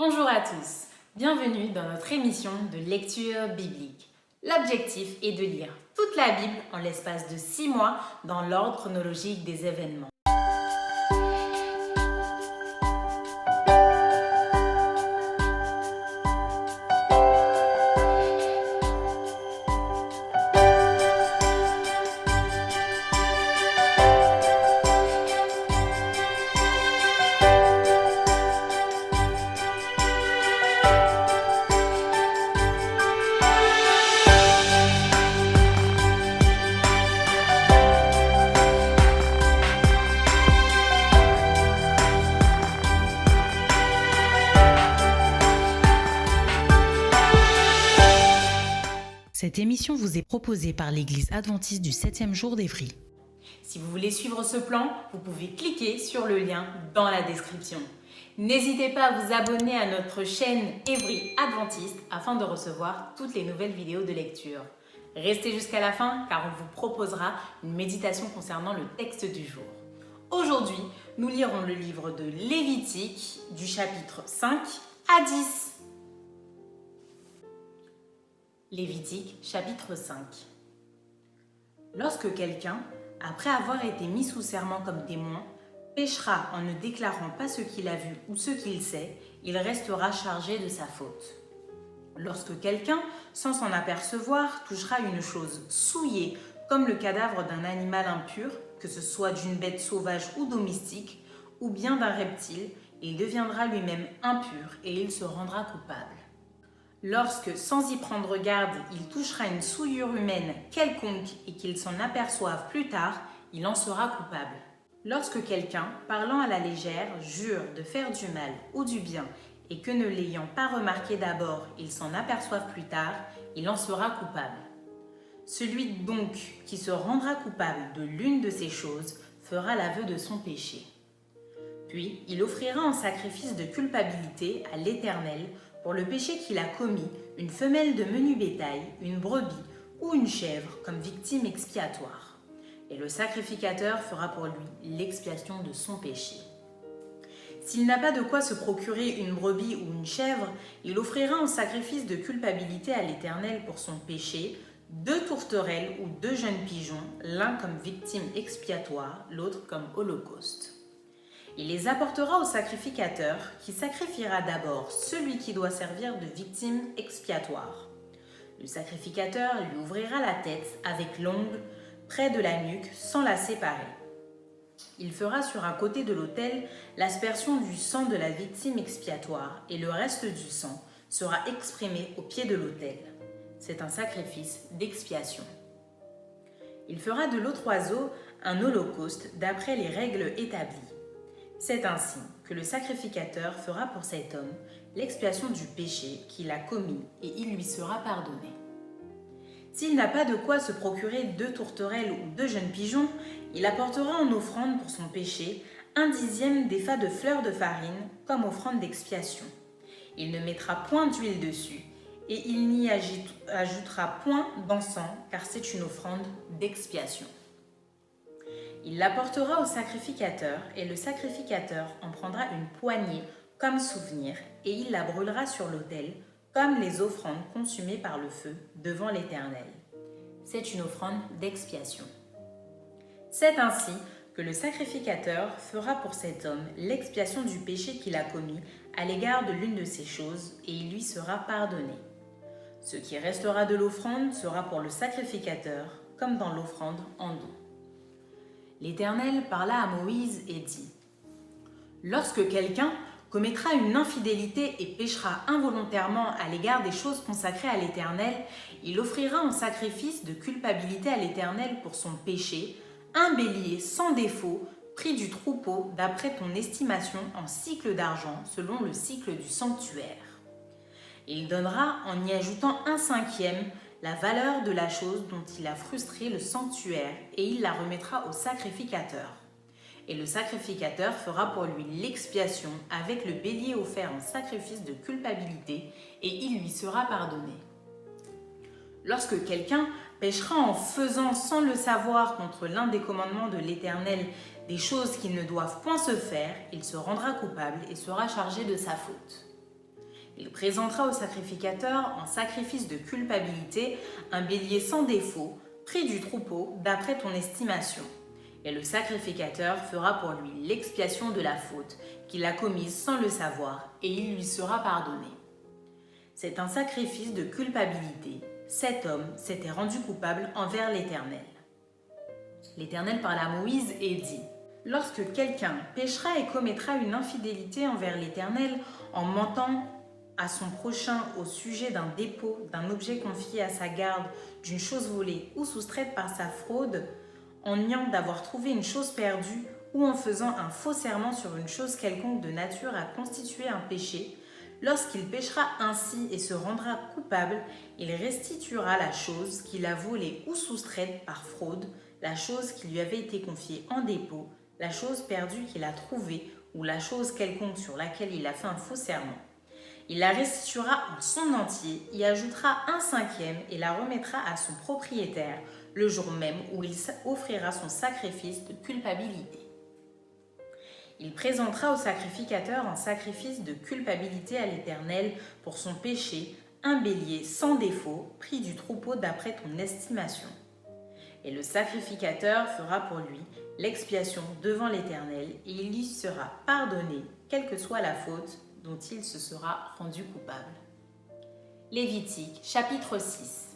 Bonjour à tous, bienvenue dans notre émission de lecture biblique. L'objectif est de lire toute la Bible en l'espace de 6 mois dans l'ordre chronologique des événements. Cette émission vous est proposée par l'Église adventiste du 7e jour d'Évry. Si vous voulez suivre ce plan, vous pouvez cliquer sur le lien dans la description. N'hésitez pas à vous abonner à notre chaîne Évry Adventiste afin de recevoir toutes les nouvelles vidéos de lecture. Restez jusqu'à la fin car on vous proposera une méditation concernant le texte du jour. Aujourd'hui, nous lirons le livre de Lévitique du chapitre 5 à 10. Lévitique chapitre 5. Lorsque quelqu'un, après avoir été mis sous serment comme témoin, péchera en ne déclarant pas ce qu'il a vu ou ce qu'il sait, il restera chargé de sa faute. Lorsque quelqu'un, sans s'en apercevoir, touchera une chose souillée comme le cadavre d'un animal impur, que ce soit d'une bête sauvage ou domestique, ou bien d'un reptile, il deviendra lui-même impur et il se rendra coupable. Lorsque, sans y prendre garde, il touchera une souillure humaine quelconque et qu'il s'en aperçoive plus tard, il en sera coupable. Lorsque quelqu'un, parlant à la légère, jure de faire du mal ou du bien et que ne l'ayant pas remarqué d'abord, il s'en aperçoive plus tard, il en sera coupable. Celui donc qui se rendra coupable de l'une de ces choses fera l'aveu de son péché. Puis il offrira en sacrifice de culpabilité à l'Éternel pour le péché qu'il a commis, une femelle de menu bétail, une brebis ou une chèvre comme victime expiatoire. Et le sacrificateur fera pour lui l'expiation de son péché. S'il n'a pas de quoi se procurer une brebis ou une chèvre, il offrira en sacrifice de culpabilité à l'Éternel pour son péché 2 tourterelles ou 2 jeunes pigeons, l'un comme victime expiatoire, l'autre comme holocauste. Il les apportera au sacrificateur qui sacrifiera d'abord celui qui doit servir de victime expiatoire. Le sacrificateur lui ouvrira la tête avec l'ongle près de la nuque sans la séparer. Il fera sur un côté de l'autel l'aspersion du sang de la victime expiatoire et le reste du sang sera exprimé au pied de l'autel. C'est un sacrifice d'expiation. Il fera de l'autre oiseau un holocauste d'après les règles établies. C'est ainsi que le sacrificateur fera pour cet homme l'expiation du péché qu'il a commis et il lui sera pardonné. S'il n'a pas de quoi se procurer 2 tourterelles ou 2 jeunes pigeons, il apportera en offrande pour son péché 1/10 des fats de fleurs de farine comme offrande d'expiation. Il ne mettra point d'huile dessus et il n'y ajoutera point d'encens car c'est une offrande d'expiation. Il l'apportera au sacrificateur et le sacrificateur en prendra une poignée comme souvenir et il la brûlera sur l'autel comme les offrandes consumées par le feu devant l'Éternel. C'est une offrande d'expiation. C'est ainsi que le sacrificateur fera pour cet homme l'expiation du péché qu'il a commis à l'égard de l'une de ces choses et il lui sera pardonné. Ce qui restera de l'offrande sera pour le sacrificateur comme dans l'offrande en don. L'Éternel parla à Moïse et dit : « Lorsque quelqu'un commettra une infidélité et péchera involontairement à l'égard des choses consacrées à l'Éternel, il offrira en sacrifice de culpabilité à l'Éternel pour son péché un bélier sans défaut, pris du troupeau d'après ton estimation en cycle d'argent selon le cycle du sanctuaire. Il donnera en y ajoutant 1/5 la valeur de la chose dont il a frustré le sanctuaire et il la remettra au sacrificateur. Et le sacrificateur fera pour lui l'expiation avec le bélier offert en sacrifice de culpabilité et il lui sera pardonné. Lorsque quelqu'un péchera en faisant sans le savoir contre l'un des commandements de l'Éternel des choses qui ne doivent point se faire, il se rendra coupable et sera chargé de sa faute. Il présentera au sacrificateur en sacrifice de culpabilité un bélier sans défaut, pris du troupeau d'après ton estimation. Et le sacrificateur fera pour lui l'expiation de la faute qu'il a commise sans le savoir, et il lui sera pardonné. C'est un sacrifice de culpabilité. Cet homme s'était rendu coupable envers l'Éternel. L'Éternel parla à Moïse et dit : Lorsque quelqu'un péchera et commettra une infidélité envers l'Éternel en mentant à son prochain au sujet d'un dépôt, d'un objet confié à sa garde, d'une chose volée ou soustraite par sa fraude, en niant d'avoir trouvé une chose perdue ou en faisant un faux serment sur une chose quelconque de nature à constituer un péché, lorsqu'il péchera ainsi et se rendra coupable, il restituera la chose qu'il a volée ou soustraite par fraude, la chose qui lui avait été confiée en dépôt, la chose perdue qu'il a trouvée ou la chose quelconque sur laquelle il a fait un faux serment. Il la restituera en son entier, y ajoutera un cinquième et la remettra à son propriétaire le jour même où il offrira son sacrifice de culpabilité. Il présentera au sacrificateur un sacrifice de culpabilité à l'Éternel pour son péché, un bélier sans défaut, pris du troupeau d'après ton estimation. Et le sacrificateur fera pour lui l'expiation devant l'Éternel, et il lui sera pardonné, quelle que soit la faute dont il se sera rendu coupable. Lévitique, chapitre 6.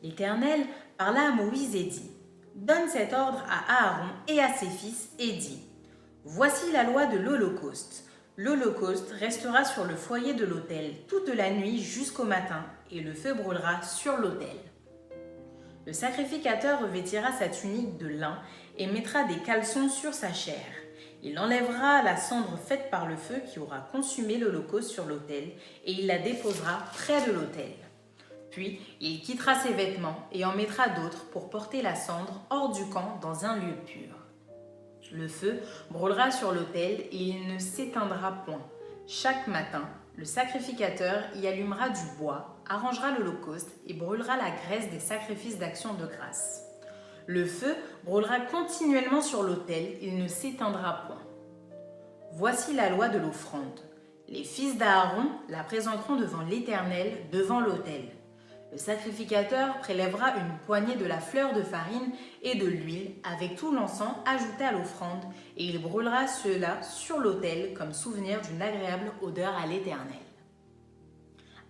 L'Éternel parla à Moïse et dit : Donne cet ordre à Aaron et à ses fils et dis : Voici la loi de l'Holocauste. L'Holocauste restera sur le foyer de l'autel toute la nuit jusqu'au matin, et le feu brûlera sur l'autel. Le sacrificateur revêtira sa tunique de lin et mettra des caleçons sur sa chair. Il enlèvera la cendre faite par le feu qui aura consumé l'Holocauste sur l'autel, et il la déposera près de l'autel. Puis il quittera ses vêtements et en mettra d'autres pour porter la cendre hors du camp dans un lieu pur. Le feu brûlera sur l'autel et il ne s'éteindra point. Chaque matin, le sacrificateur y allumera du bois, arrangera l'Holocauste et brûlera la graisse des sacrifices d'action de grâce. Le feu brûlera continuellement sur l'autel, il ne s'éteindra point. Voici la loi de l'offrande. Les fils d'Aaron la présenteront devant l'Éternel, devant l'autel. Le sacrificateur prélèvera une poignée de la fleur de farine et de l'huile avec tout l'encens ajouté à l'offrande, et il brûlera cela sur l'autel comme souvenir d'une agréable odeur à l'Éternel.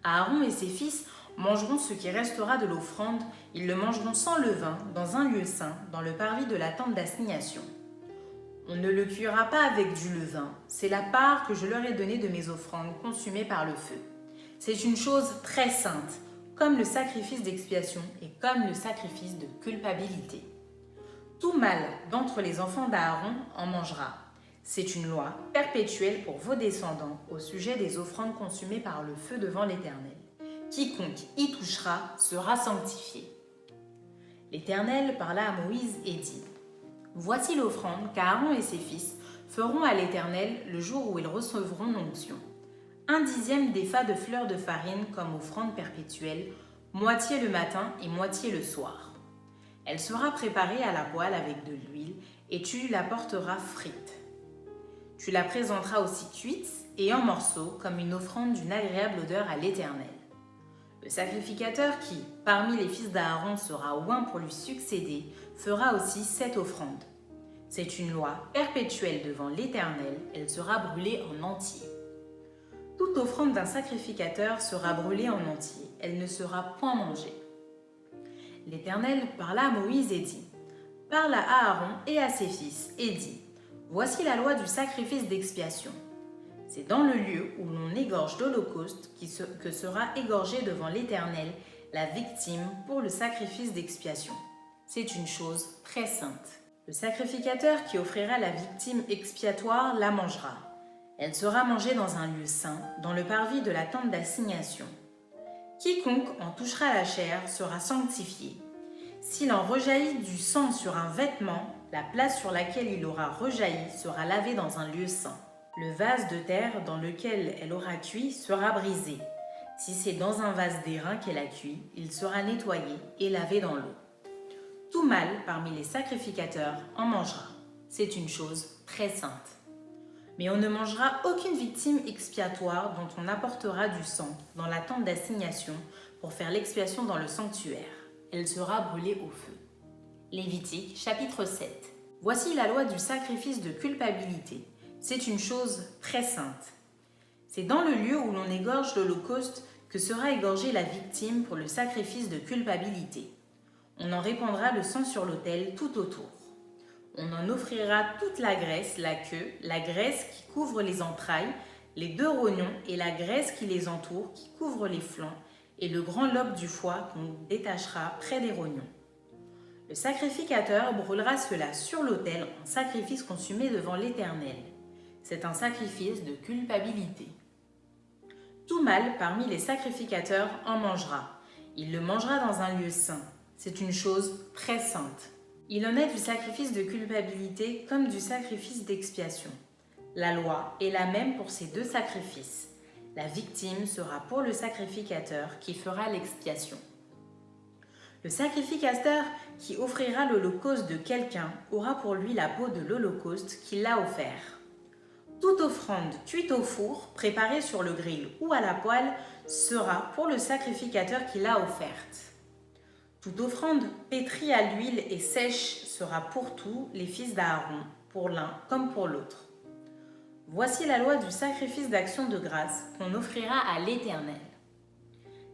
Aaron et ses fils mangeront ce qui restera de l'offrande, ils le mangeront sans levain, dans un lieu saint, dans le parvis de la tente d'assignation. On ne le cuira pas avec du levain, c'est la part que je leur ai donnée de mes offrandes consumées par le feu. C'est une chose très sainte, comme le sacrifice d'expiation et comme le sacrifice de culpabilité. Tout mâle d'entre les enfants d'Aaron en mangera. C'est une loi perpétuelle pour vos descendants au sujet des offrandes consumées par le feu devant l'Éternel. Quiconque y touchera sera sanctifié. L'Éternel parla à Moïse et dit : Voici l'offrande qu'Aaron et ses fils feront à l'Éternel le jour où ils recevront l'onction. 1/10 d'épha de fleurs de farine comme offrande perpétuelle, moitié le matin et moitié le soir. Elle sera préparée à la poêle avec de l'huile et tu la porteras frite. Tu la présenteras aussi cuite et en morceaux comme une offrande d'une agréable odeur à l'Éternel. Le sacrificateur qui, parmi les fils d'Aaron, sera oint pour lui succéder, fera aussi cette offrande. C'est une loi perpétuelle devant l'Éternel, elle sera brûlée en entier. Toute offrande d'un sacrificateur sera brûlée en entier, elle ne sera point mangée. L'Éternel parla à Moïse et dit : Parle à Aaron et à ses fils et dit : Voici la loi du sacrifice d'expiation. C'est dans le lieu où l'on égorge l'Holocauste que sera égorgée devant l'Éternel la victime pour le sacrifice d'expiation. C'est une chose très sainte. Le sacrificateur qui offrira la victime expiatoire la mangera. Elle sera mangée dans un lieu saint, dans le parvis de la tente d'assignation. Quiconque en touchera la chair sera sanctifié. S'il en rejaillit du sang sur un vêtement, la place sur laquelle il aura rejailli sera lavée dans un lieu saint. Le vase de terre dans lequel elle aura cuit sera brisé. Si c'est dans un vase d'airain qu'elle a cuit, il sera nettoyé et lavé dans l'eau. Tout mâle parmi les sacrificateurs en mangera. C'est une chose très sainte. Mais on ne mangera aucune victime expiatoire dont on apportera du sang dans la tente d'assignation pour faire l'expiation dans le sanctuaire. Elle sera brûlée au feu. Lévitique, chapitre 7. Voici la loi du sacrifice de culpabilité. C'est une chose très sainte. C'est dans le lieu où l'on égorge l'holocauste que sera égorgée la victime pour le sacrifice de culpabilité. On en répandra le sang sur l'autel tout autour. On en offrira toute la graisse, la queue, la graisse qui couvre les entrailles, les 2 rognons et la graisse qui les entoure, qui couvre les flancs, et le grand lobe du foie qu'on détachera près des rognons. Le sacrificateur brûlera cela sur l'autel en sacrifice consumé devant l'Éternel. C'est un sacrifice de culpabilité. Tout mâle parmi les sacrificateurs en mangera. Il le mangera dans un lieu saint. C'est une chose très sainte. Il en est du sacrifice de culpabilité comme du sacrifice d'expiation. La loi est la même pour ces 2 sacrifices. La victime sera pour le sacrificateur qui fera l'expiation. Le sacrificateur qui offrira l'holocauste de quelqu'un aura pour lui la peau de l'holocauste qu'il a offert. Toute offrande cuite au four, préparée sur le grill ou à la poêle, sera pour le sacrificateur qui l'a offerte. Toute offrande pétrie à l'huile et sèche sera pour tous les fils d'Aaron, pour l'un comme pour l'autre. Voici la loi du sacrifice d'action de grâce qu'on offrira à l'Éternel.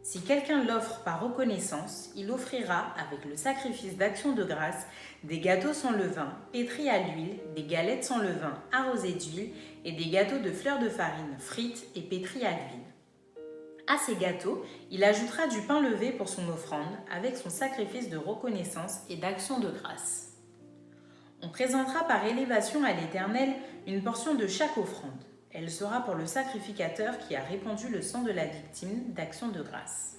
Si quelqu'un l'offre par reconnaissance, il offrira, avec le sacrifice d'action de grâce, des gâteaux sans levain, pétris à l'huile, des galettes sans levain, arrosées d'huile, et des gâteaux de fleurs de farine, frites et pétris à l'huile. À ces gâteaux, il ajoutera du pain levé pour son offrande, avec son sacrifice de reconnaissance et d'action de grâce. On présentera par élévation à l'Éternel une portion de chaque offrande. Elle sera pour le sacrificateur qui a répandu le sang de la victime d'action de grâce.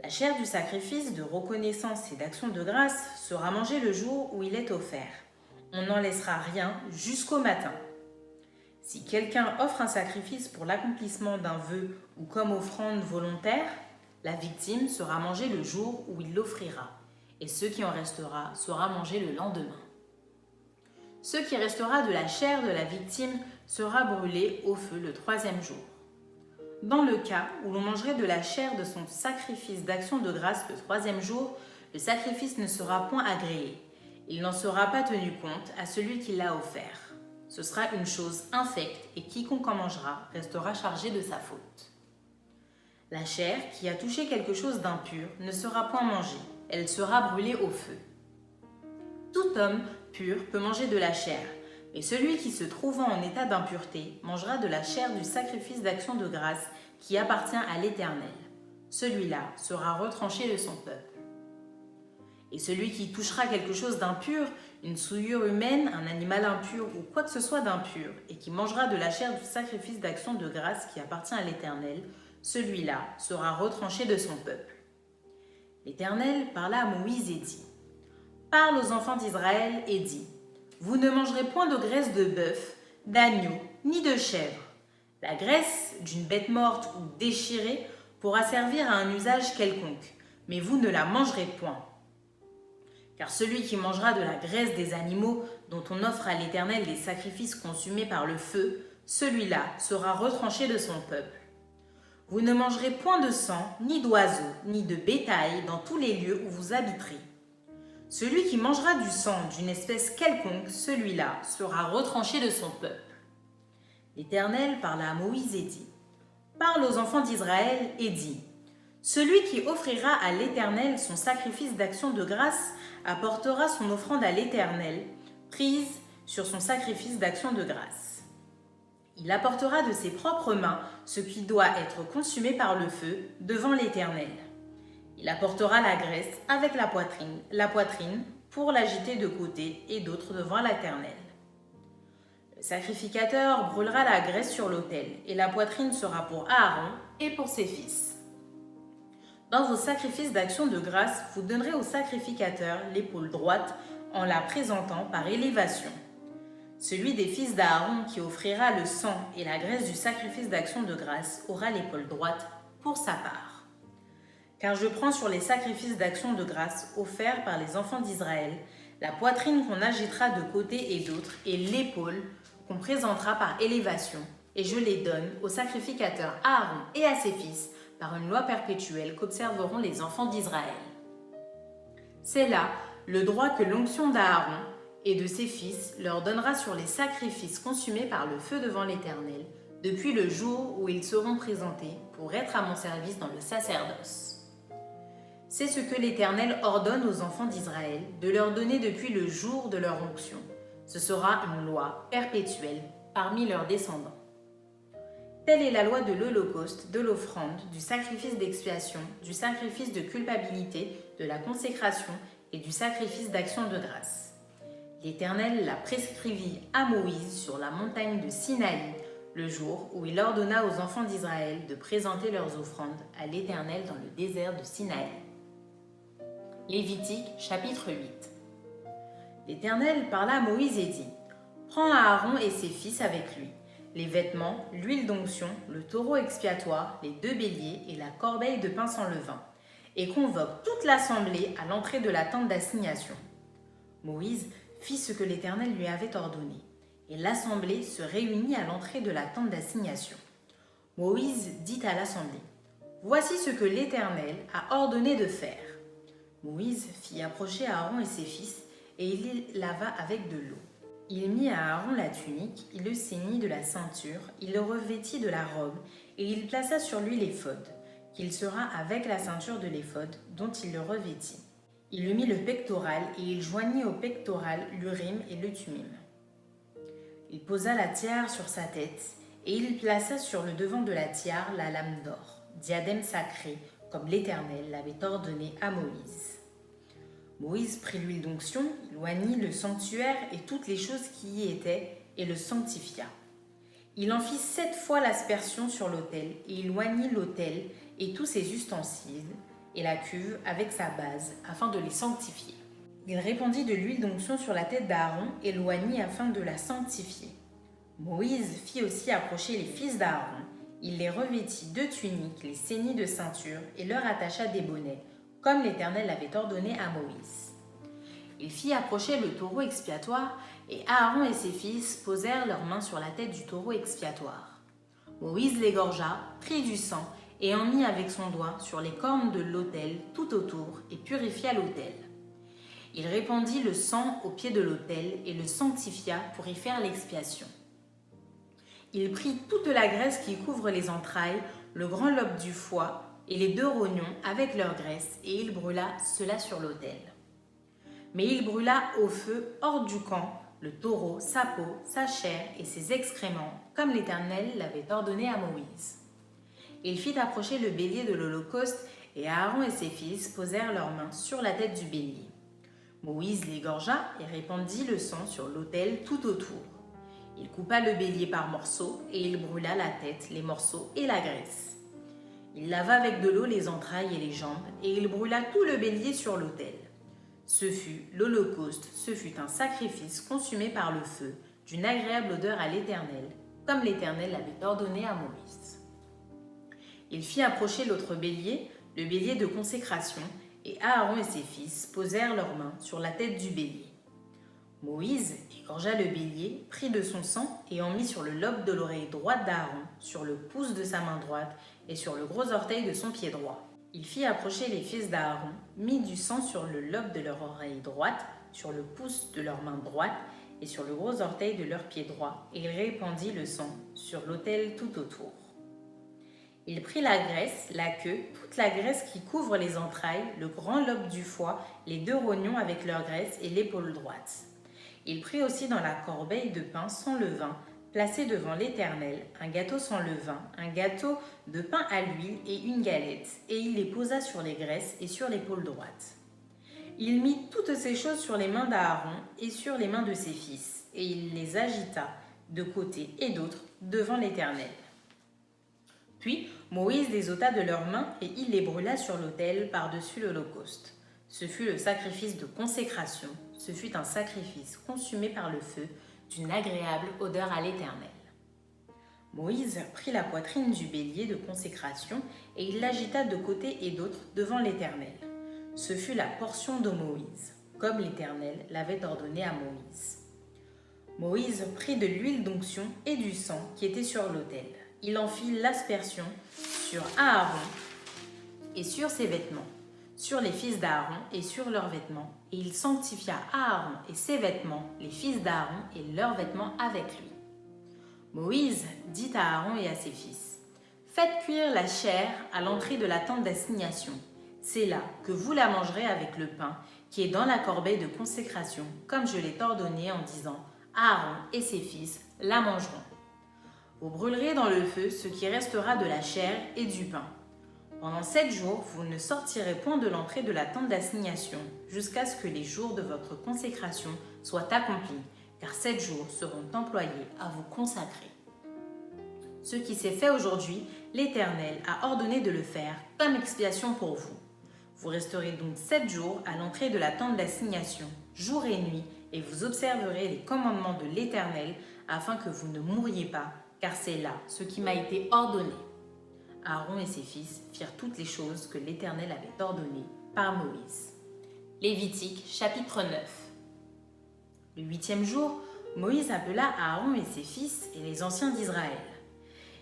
La chair du sacrifice de reconnaissance et d'action de grâce sera mangée le jour où il est offert. On n'en laissera rien jusqu'au matin. Si quelqu'un offre un sacrifice pour l'accomplissement d'un vœu ou comme offrande volontaire, la victime sera mangée le jour où il l'offrira, et ce qui en restera sera mangé le lendemain. Ce qui restera de la chair de la victime sera brûlé au feu le 3e jour. Dans le cas où l'on mangerait de la chair de son sacrifice d'action de grâce le 3e jour, le sacrifice ne sera point agréé. Il n'en sera pas tenu compte à celui qui l'a offert. Ce sera une chose infecte et quiconque en mangera restera chargé de sa faute. La chair qui a touché quelque chose d'impur ne sera point mangée, elle sera brûlée au feu. Tout homme pur peut manger de la chair, mais celui qui se trouvant en état d'impureté mangera de la chair du sacrifice d'action de grâce qui appartient à l'Éternel. Celui-là sera retranché de son peuple. Et celui qui touchera quelque chose d'impur, une souillure humaine, un animal impur ou quoi que ce soit d'impur, et qui mangera de la chair du sacrifice d'action de grâce qui appartient à l'Éternel, celui-là sera retranché de son peuple. L'Éternel parla à Moïse et dit : Parle aux enfants d'Israël et dis : Vous ne mangerez point de graisse de bœuf, d'agneau, ni de chèvre. La graisse d'une bête morte ou déchirée pourra servir à un usage quelconque, mais vous ne la mangerez point. Car celui qui mangera de la graisse des animaux dont on offre à l'Éternel des sacrifices consumés par le feu, celui-là sera retranché de son peuple. Vous ne mangerez point de sang, ni d'oiseaux, ni de bétail dans tous les lieux où vous habiterez. Celui qui mangera du sang d'une espèce quelconque, celui-là sera retranché de son peuple. L'Éternel parla à Moïse et dit : Parle aux enfants d'Israël et dis : Celui qui offrira à l'Éternel son sacrifice d'action de grâce apportera son offrande à l'Éternel, prise sur son sacrifice d'action de grâce. Il apportera de ses propres mains ce qui doit être consumé par le feu devant l'Éternel. Il apportera la graisse avec la poitrine pour l'agiter de côté et d'autre devant l'Éternel. Le sacrificateur brûlera la graisse sur l'autel et la poitrine sera pour Aaron et pour ses fils. Dans vos sacrifices d'action de grâce, vous donnerez au sacrificateur l'épaule droite en la présentant par élévation. Celui des fils d'Aaron qui offrira le sang et la graisse du sacrifice d'action de grâce aura l'épaule droite pour sa part. Car je prends sur les sacrifices d'action de grâce offerts par les enfants d'Israël la poitrine qu'on agitera de côté et d'autre et l'épaule qu'on présentera par élévation, et je les donne au sacrificateur Aaron et à ses fils par une loi perpétuelle qu'observeront les enfants d'Israël. C'est là le droit que l'onction d'Aaron et de ses fils leur donnera sur les sacrifices consumés par le feu devant l'Éternel, depuis le jour où ils seront présentés pour être à mon service dans le sacerdoce. C'est ce que l'Éternel ordonne aux enfants d'Israël de leur donner depuis le jour de leur onction. Ce sera une loi perpétuelle parmi leurs descendants. Telle est la loi de l'holocauste, de l'offrande, du sacrifice d'expiation, du sacrifice de culpabilité, de la consécration et du sacrifice d'action de grâce. L'Éternel la prescrivit à Moïse sur la montagne de Sinaï, le jour où il ordonna aux enfants d'Israël de présenter leurs offrandes à l'Éternel dans le désert de Sinaï. Lévitique chapitre 8. L'Éternel parla à Moïse et dit : Prends Aaron et ses fils avec lui, les vêtements, l'huile d'onction, le taureau expiatoire, les 2 béliers et la corbeille de pain sans levain, et convoque toute l'assemblée à l'entrée de la tente d'assignation. Moïse fit ce que l'Éternel lui avait ordonné, et l'assemblée se réunit à l'entrée de la tente d'assignation. Moïse dit à l'assemblée : Voici ce que l'Éternel a ordonné de faire. Moïse fit approcher Aaron et ses fils, et il les lava avec de l'eau. Il mit à Aaron la tunique, il le ceignit de la ceinture, il le revêtit de la robe, et il plaça sur lui l'éphod, qu'il sera avec la ceinture de l'éphod, dont il le revêtit. Il lui mit le pectoral, et il joignit au pectoral l'urim et le thummim. Il posa la tiare sur sa tête, et il plaça sur le devant de la tiare la lame d'or, diadème sacré, comme l'Éternel l'avait ordonné à Moïse. Moïse prit l'huile d'onction, il oignit le sanctuaire et toutes les choses qui y étaient, et le sanctifia. Il en fit 7 fois l'aspersion sur l'autel, et il oignit l'autel et tous ses ustensiles, et la cuve avec sa base, afin de les sanctifier. Il répandit de l'huile d'onction sur la tête d'Aaron, et l'oignit afin de la sanctifier. Moïse fit aussi approcher les fils d'Aaron. Il les revêtit de tuniques, les ceignit de ceinture, et leur attacha des bonnets, comme l'Éternel l'avait ordonné à Moïse. Il fit approcher le taureau expiatoire, et Aaron et ses fils posèrent leurs mains sur la tête du taureau expiatoire. Moïse l'égorgea, prit du sang, et en mit avec son doigt sur les cornes de l'autel tout autour, et purifia l'autel. Il répandit le sang au pied de l'autel, et le sanctifia pour y faire l'expiation. Il prit toute la graisse qui couvre les entrailles, le grand lobe du foie, et les 2 rognons avec leur graisse, et il brûla cela sur l'autel. Mais il brûla au feu hors du camp le taureau, sa peau, sa chair et ses excréments, comme l'Éternel l'avait ordonné à Moïse. Il fit approcher le bélier de l'Holocauste, et Aaron et ses fils posèrent leurs mains sur la tête du bélier. Moïse l'égorgea et répandit le sang sur l'autel tout autour. Il coupa le bélier par morceaux, et il brûla la tête, les morceaux et la graisse. Il lava avec de l'eau les entrailles et les jambes, et il brûla tout le bélier sur l'autel. Ce fut l'Holocauste, ce fut un sacrifice consumé par le feu, d'une agréable odeur à l'Éternel, comme l'Éternel l'avait ordonné à Moïse. Il fit approcher l'autre bélier, le bélier de consécration, et Aaron et ses fils posèrent leurs mains sur la tête du bélier. Moïse égorgea le bélier, prit de son sang et en mit sur le lobe de l'oreille droite d'Aaron, sur le pouce de sa main droite et sur le gros orteil de son pied droit. Il fit approcher les fils d'Aaron, mit du sang sur le lobe de leur oreille droite, sur le pouce de leur main droite et sur le gros orteil de leur pied droit, et il répandit le sang sur l'autel tout autour. Il prit la graisse, la queue, toute la graisse qui couvre les entrailles, le grand lobe du foie, les 2 rognons avec leur graisse et l'épaule droite. Il prit aussi dans la corbeille de pain sans levain, placé devant l'Éternel, un gâteau sans levain, un gâteau de pain à l'huile et une galette, et il les posa sur les graisses et sur l'épaule droite. Il mit toutes ces choses sur les mains d'Aaron et sur les mains de ses fils, et il les agita de côté et d'autre devant l'Éternel. Puis Moïse les ôta de leurs mains, et il les brûla sur l'autel par-dessus l'Holocauste. Ce fut le sacrifice de consécration, ce fut un sacrifice consumé par le feu, d'une agréable odeur à l'Éternel. Moïse prit la poitrine du bélier de consécration, et il l'agita de côté et d'autre devant l'Éternel. Ce fut la portion de Moïse, comme l'Éternel l'avait ordonné à Moïse. Moïse prit de l'huile d'onction et du sang qui était sur l'autel. Il en fit l'aspersion sur Aaron et sur ses vêtements, sur les fils d'Aaron et sur leurs vêtements, et il sanctifia Aaron et ses vêtements, les fils d'Aaron et leurs vêtements avec lui. Moïse dit à Aaron et à ses fils, « Faites cuire la chair à l'entrée de la tente d'assignation. C'est là que vous la mangerez avec le pain qui est dans la corbeille de consécration, comme je l'ai ordonné en disant, Aaron et ses fils la mangeront. Vous brûlerez dans le feu ce qui restera de la chair et du pain. Pendant 7 jours, vous ne sortirez point de l'entrée de la tente d'assignation, jusqu'à ce que les jours de votre consécration soient accomplis, car 7 jours seront employés à vous consacrer. Ce qui s'est fait aujourd'hui, l'Éternel a ordonné de le faire comme expiation pour vous. Vous resterez donc 7 jours à l'entrée de la tente d'assignation, jour et nuit, et vous observerez les commandements de l'Éternel, afin que vous ne mouriez pas, car c'est là ce qui m'a été ordonné. » Aaron et ses fils firent toutes les choses que l'Éternel avait ordonnées par Moïse. Lévitique, chapitre 9. Le 8e jour, Moïse appela Aaron et ses fils et les anciens d'Israël.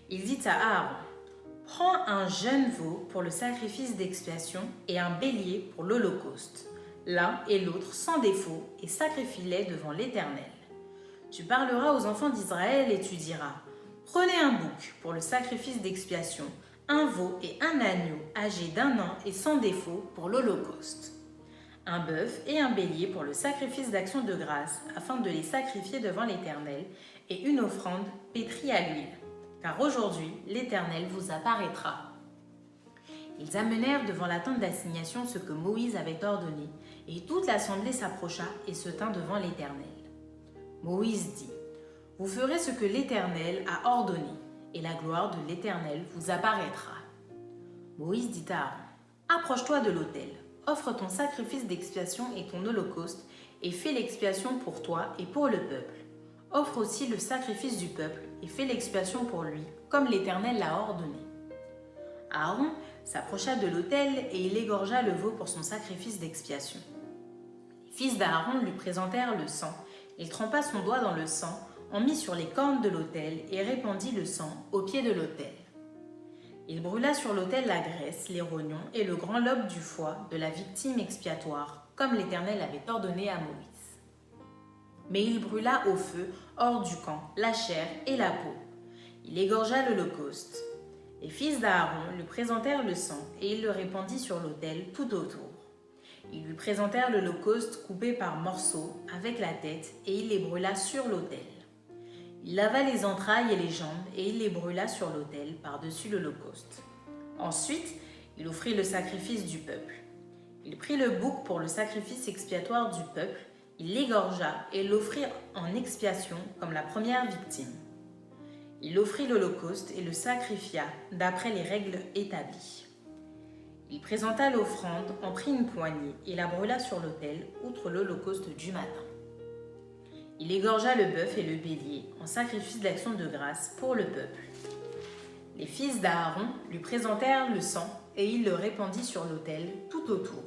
Il dit à Aaron, « Prends un jeune veau pour le sacrifice d'expiation et un bélier pour l'holocauste, l'un et l'autre sans défaut, et sacrifie-les devant l'Éternel. Tu parleras aux enfants d'Israël et tu diras, « Prenez un bouc pour le sacrifice d'expiation, un veau et un agneau âgés d'1 an et sans défaut pour l'holocauste. Un bœuf et un bélier pour le sacrifice d'action de grâce, afin de les sacrifier devant l'Éternel, et une offrande pétrie à l'huile. Car aujourd'hui, l'Éternel vous apparaîtra. » Ils amenèrent devant la tente d'assignation ce que Moïse avait ordonné, et toute l'assemblée s'approcha et se tint devant l'Éternel. Moïse dit, « Vous ferez ce que l'Éternel a ordonné, et la gloire de l'Éternel vous apparaîtra. » Moïse dit à Aaron, « Approche-toi de l'autel, offre ton sacrifice d'expiation et ton holocauste, et fais l'expiation pour toi et pour le peuple. Offre aussi le sacrifice du peuple, et fais l'expiation pour lui, comme l'Éternel l'a ordonné. » Aaron s'approcha de l'autel et il égorgea le veau pour son sacrifice d'expiation. Les fils d'Aaron lui présentèrent le sang. Il trempa son doigt dans le sang, en mit sur les cornes de l'autel et répandit le sang au pied de l'autel. Il brûla sur l'autel la graisse, les rognons et le grand lobe du foie de la victime expiatoire, comme l'Éternel avait ordonné à Moïse. Mais il brûla au feu, hors du camp, la chair et la peau. Il égorgea l'holocauste. Les fils d'Aaron lui présentèrent le sang et il le répandit sur l'autel tout autour. Ils lui présentèrent l'holocauste coupé par morceaux avec la tête et il les brûla sur l'autel. Il lava les entrailles et les jambes et il les brûla sur l'autel par-dessus l'holocauste. Ensuite, il offrit le sacrifice du peuple. Il prit le bouc pour le sacrifice expiatoire du peuple, il l'égorgea et l'offrit en expiation comme la première victime. Il offrit l'holocauste et le sacrifia d'après les règles établies. Il présenta l'offrande, en prit une poignée et la brûla sur l'autel, outre l'holocauste du matin. Il égorgea le bœuf et le bélier en sacrifice d'action de grâce pour le peuple. Les fils d'Aaron lui présentèrent le sang et il le répandit sur l'autel tout autour.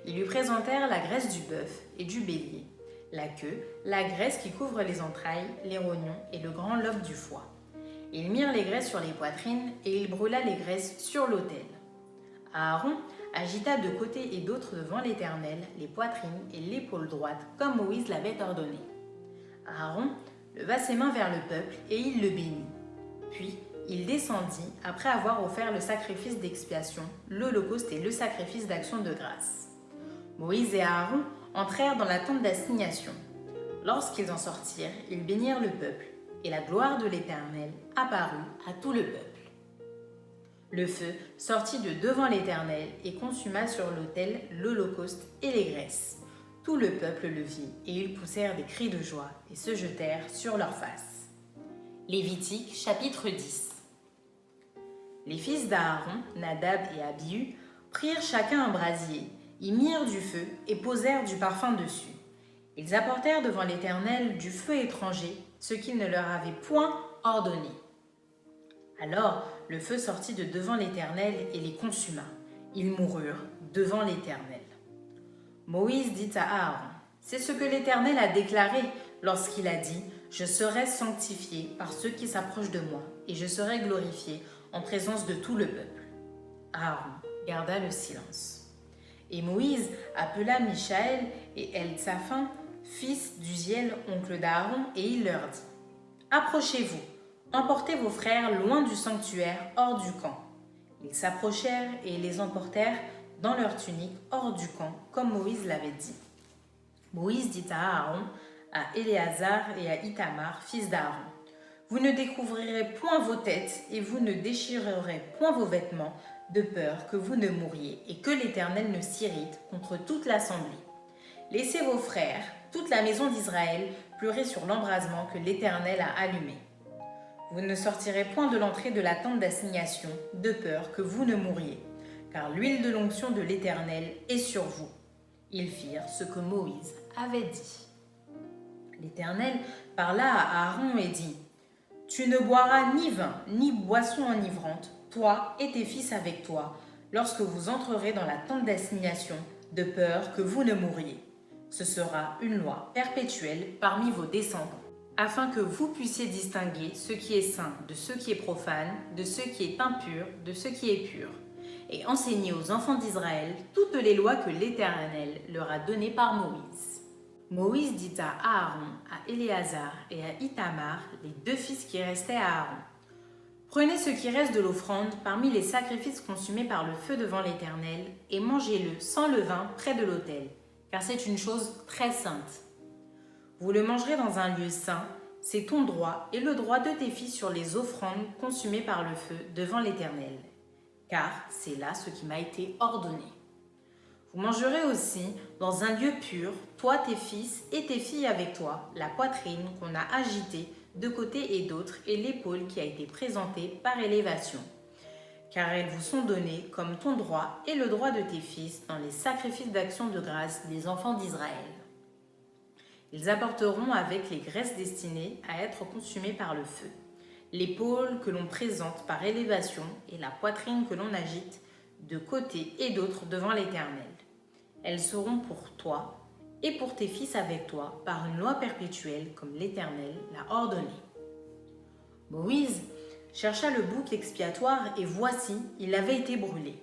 Ils lui présentèrent la graisse du bœuf et du bélier, la queue, la graisse qui couvre les entrailles, les rognons et le grand lobe du foie. Ils mirent les graisses sur les poitrines et il brûla les graisses sur l'autel. Aaron agita de côté et d'autre devant l'Éternel les poitrines et l'épaule droite comme Moïse l'avait ordonné. Aaron leva ses mains vers le peuple et il le bénit. Puis il descendit après avoir offert le sacrifice d'expiation, l'holocauste et le sacrifice d'action de grâce. Moïse et Aaron entrèrent dans la tente d'assignation. Lorsqu'ils en sortirent, ils bénirent le peuple, et la gloire de l'Éternel apparut à tout le peuple. Le feu sortit de devant l'Éternel et consuma sur l'autel l'holocauste et les graisses. Tout le peuple le vit, et ils poussèrent des cris de joie et se jetèrent sur leurs faces. Lévitique, chapitre 10. Les fils d'Aaron, Nadab et Abihu, prirent chacun un brasier, y mirent du feu et posèrent du parfum dessus. Ils apportèrent devant l'Éternel du feu étranger, ce qu'il ne leur avait point ordonné. Alors le feu sortit de devant l'Éternel et les consuma. Ils moururent devant l'Éternel. Moïse dit à Aaron, « C'est ce que l'Éternel a déclaré, lorsqu'il a dit « Je serai sanctifié par ceux qui s'approchent de moi, et je serai glorifié en présence de tout le peuple. » Aaron garda le silence. Et Moïse appela Michaël et Eltsaphan, fils d'Uziel, oncle d'Aaron, et il leur dit « Approchez-vous, emportez vos frères loin du sanctuaire, hors du camp. » Ils s'approchèrent et les emportèrent dans leurs tuniques hors du camp, comme Moïse l'avait dit. Moïse dit à Aaron, à Éléazar et à Ithamar, fils d'Aaron, « Vous ne découvrirez point vos têtes et vous ne déchirerez point vos vêtements, de peur que vous ne mouriez et que l'Éternel ne s'irrite contre toute l'assemblée. Laissez vos frères, toute la maison d'Israël, pleurer sur l'embrasement que l'Éternel a allumé. Vous ne sortirez point de l'entrée de la tente d'assignation, de peur que vous ne mouriez, car l'huile de l'onction de l'Éternel est sur vous. » Ils firent ce que Moïse avait dit. L'Éternel parla à Aaron et dit, « Tu ne boiras ni vin, ni boisson enivrante, toi et tes fils avec toi, lorsque vous entrerez dans la tente d'assignation, de peur que vous ne mouriez. Ce sera une loi perpétuelle parmi vos descendants, afin que vous puissiez distinguer ce qui est saint de ce qui est profane, de ce qui est impur, de ce qui est pur, et enseigner aux enfants d'Israël toutes les lois que l'Éternel leur a données par Moïse. » Moïse dit à Aaron, à Éléazar et à Ithamar, les deux fils qui restaient à Aaron, « Prenez ce qui reste de l'offrande parmi les sacrifices consumés par le feu devant l'Éternel et mangez-le sans levain près de l'autel, car c'est une chose très sainte. Vous le mangerez dans un lieu saint, c'est ton droit et le droit de tes fils sur les offrandes consumées par le feu devant l'Éternel, car c'est là ce qui m'a été ordonné. Vous mangerez aussi, dans un lieu pur, toi, tes fils et tes filles avec toi, la poitrine qu'on a agitée de côté et d'autre et l'épaule qui a été présentée par élévation, car elles vous sont données comme ton droit et le droit de tes fils dans les sacrifices d'action de grâce des enfants d'Israël. Ils apporteront avec les graisses destinées à être consumées par le feu, l'épaule que l'on présente par élévation et la poitrine que l'on agite de côté et d'autre devant l'Éternel. Elles seront pour toi et pour tes fils avec toi par une loi perpétuelle comme l'Éternel l'a ordonné. Moïse chercha le bouc expiatoire et voici, il avait été brûlé.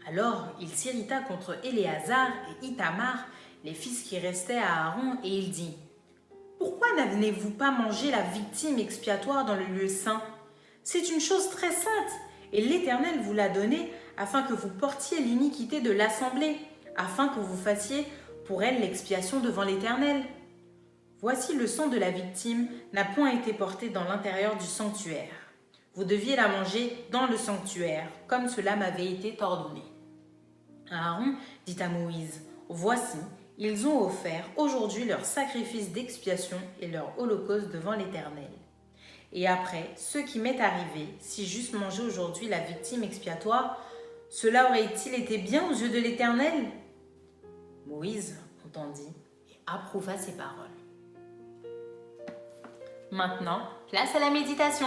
Alors il s'irrita contre Éléazar et Ithamar, les fils qui restaient à Aaron, et il dit « Pourquoi n'avez-vous pas mangé la victime expiatoire dans le lieu saint? C'est une chose très sainte, et l'Éternel vous l'a donnée afin que vous portiez l'iniquité de l'assemblée, afin que vous fassiez pour elle l'expiation devant l'Éternel. Voici le sang de la victime n'a point été porté dans l'intérieur du sanctuaire. Vous deviez la manger dans le sanctuaire, comme cela m'avait été ordonné. » Aaron dit à Moïse, « Voici, ils ont offert aujourd'hui leur sacrifice d'expiation et leur holocauste devant l'Éternel. Et après, ce qui m'est arrivé, si j'eusse mangé aujourd'hui la victime expiatoire, cela aurait-il été bien aux yeux de l'Éternel ?» Moïse entendit et approuva ces paroles. Maintenant, place à la méditation.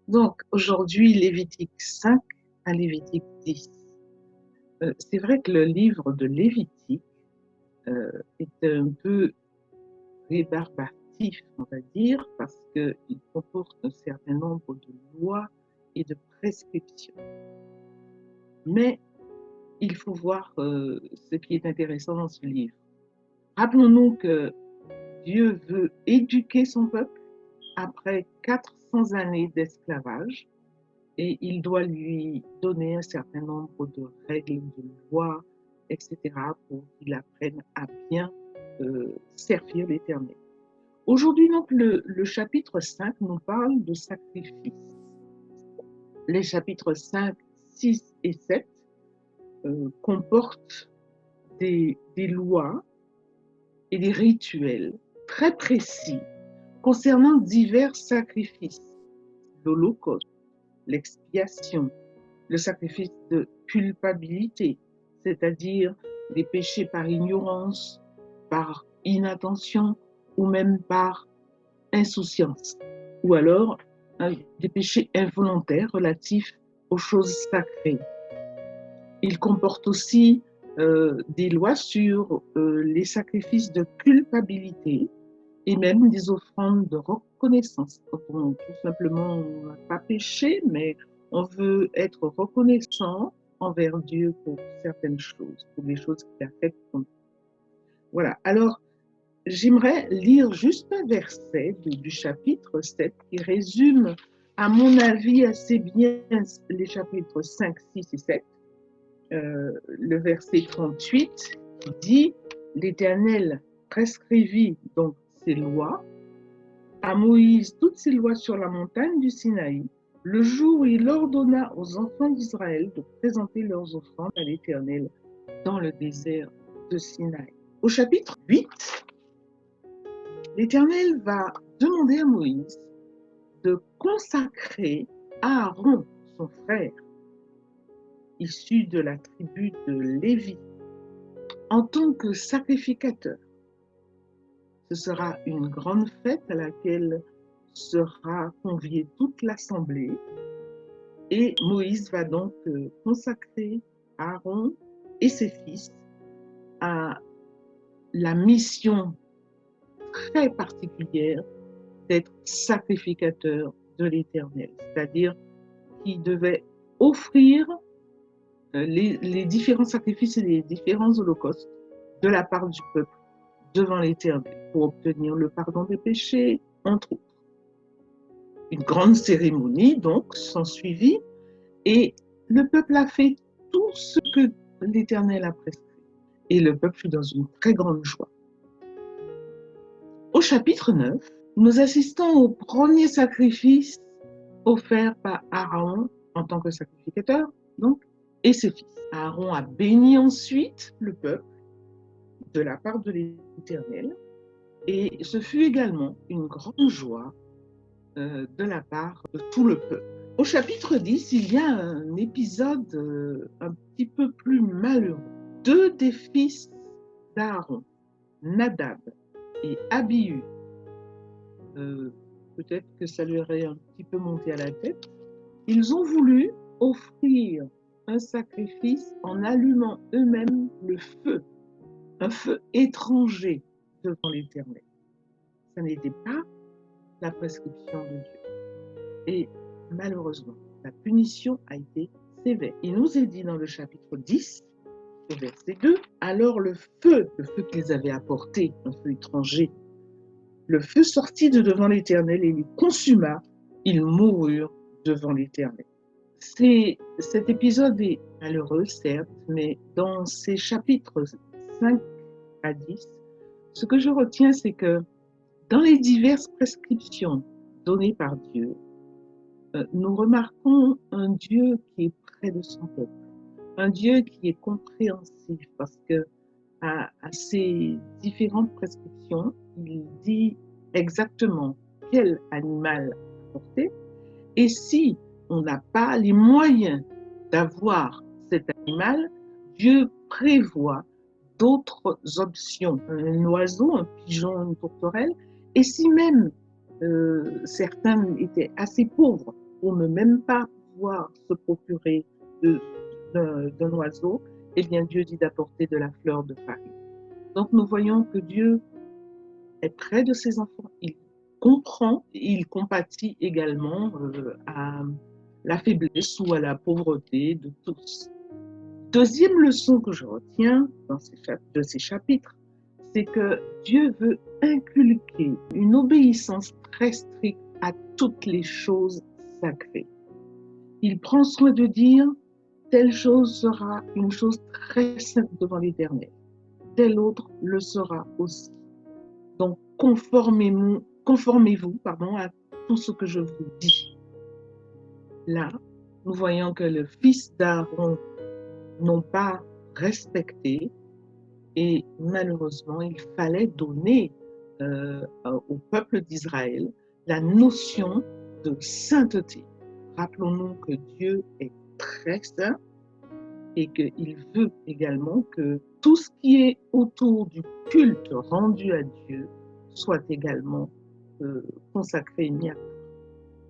Donc, aujourd'hui, Lévitique 5 à Lévitique 10. C'est vrai que le livre de Lévitique est un peu rébarbatif, on va dire, parce qu'il comporte un certain nombre de lois et de prescriptions. Mais il faut voir ce qui est intéressant dans ce livre. Rappelons-nous que Dieu veut éduquer son peuple après 400 années d'esclavage et il doit lui donner un certain nombre de règles, de lois, etc. pour qu'il apprenne à bien servir l'Éternel. Aujourd'hui, donc, le chapitre 5 nous parle de sacrifice. Les chapitres 5, 6 et 7 comportent des lois et des rituels très précis concernant divers sacrifices, l'Holocauste, l'expiation, le sacrifice de culpabilité, c'est-à-dire des péchés par ignorance, par inattention ou même par insouciance, ou alors des péchés involontaires relatifs aux choses sacrées. Il comporte aussi des lois sur les sacrifices de culpabilité et même des offrandes de reconnaissance. Quand tout simplement on n'a pas péché, mais on veut être reconnaissant envers Dieu pour certaines choses, pour les choses qu'il a faites pour nous. Voilà. Alors, j'aimerais lire juste un verset du chapitre 7 qui résume, à mon avis, assez bien les chapitres 5, 6 et 7. Le verset 38 qui dit « L'Éternel prescrivit donc ses lois à Moïse toutes ces lois sur la montagne du Sinaï, le jour où il ordonna aux enfants d'Israël de présenter leurs offrandes à l'Éternel dans le désert de Sinaï. » Au chapitre 8, l'Éternel va demander à Moïse de consacrer Aaron, son frère, issu de la tribu de Lévi, en tant que sacrificateur. Ce sera une grande fête à laquelle sera conviée toute l'assemblée et Moïse va donc consacrer Aaron et ses fils à la mission très particulière d'être sacrificateur de l'Éternel, c'est-à-dire qu'ils devaient offrir les différents sacrifices et les différents holocaustes de la part du peuple devant l'Éternel pour obtenir le pardon des péchés, entre autres. Une grande cérémonie donc s'ensuivit et le peuple a fait tout ce que l'Éternel a prescrit. Et le peuple fut dans une très grande joie. Au chapitre 9, nous assistons au premier sacrifice offert par Aaron en tant que sacrificateur, donc, et ses fils. Aaron a béni ensuite le peuple de la part de l'Éternel, et ce fut également une grande joie de la part de tout le peuple. Au chapitre 10, il y a un épisode un petit peu plus malheureux. Deux des fils d'Aaron, Nadab et Abihu, peut-être que ça lui aurait un petit peu monté à la tête, ils ont voulu offrir un sacrifice en allumant eux-mêmes le feu, un feu étranger devant l'Éternel. Ça n'était pas la prescription de Dieu. Et malheureusement, la punition a été sévère. Il nous est dit dans le chapitre 10, au verset 2, « Alors le feu qu'ils avaient apporté, un feu étranger, le feu sortit de devant l'Éternel et les consuma, ils moururent devant l'Éternel. » Cet épisode est malheureux, certes, mais dans ces chapitres 5 à 10, ce que je retiens, c'est que dans les diverses prescriptions données par Dieu, nous remarquons un Dieu qui est près de son peuple, un Dieu qui est compréhensif parce que à ces différentes prescriptions, il dit exactement quel animal apporter. Et si on n'a pas les moyens d'avoir cet animal, Dieu prévoit d'autres options, un oiseau, un pigeon, une tourterelle. Et si même certains étaient assez pauvres pour ne même pas pouvoir se procurer d'un oiseau, eh bien Dieu dit d'apporter de la fleur de farine. Donc nous voyons que Dieu est près de ses enfants, il comprend, il compatit également à la faiblesse ou à la pauvreté de tous. Deuxième leçon que je retiens de ces chapitres, c'est que Dieu veut inculquer une obéissance très stricte à toutes les choses sacrées. Il prend soin de dire telle chose sera une chose très sainte devant l'Éternel, telle autre le sera aussi. Donc conformez-vous à tout ce que je vous dis. Là, nous voyons que le fils d'Aaron n'ont pas respecté et malheureusement, il fallait donner au peuple d'Israël la notion de sainteté. Rappelons-nous que Dieu est très saint et qu'il veut également que tout ce qui est autour du culte rendu à Dieu soit également consacré et mis à part.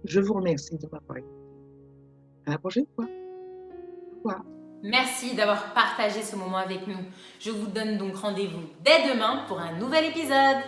Je vous remercie de m'avoir écouté. À la prochaine fois. Au revoir. Merci d'avoir partagé ce moment avec nous. Je vous donne donc rendez-vous dès demain pour un nouvel épisode.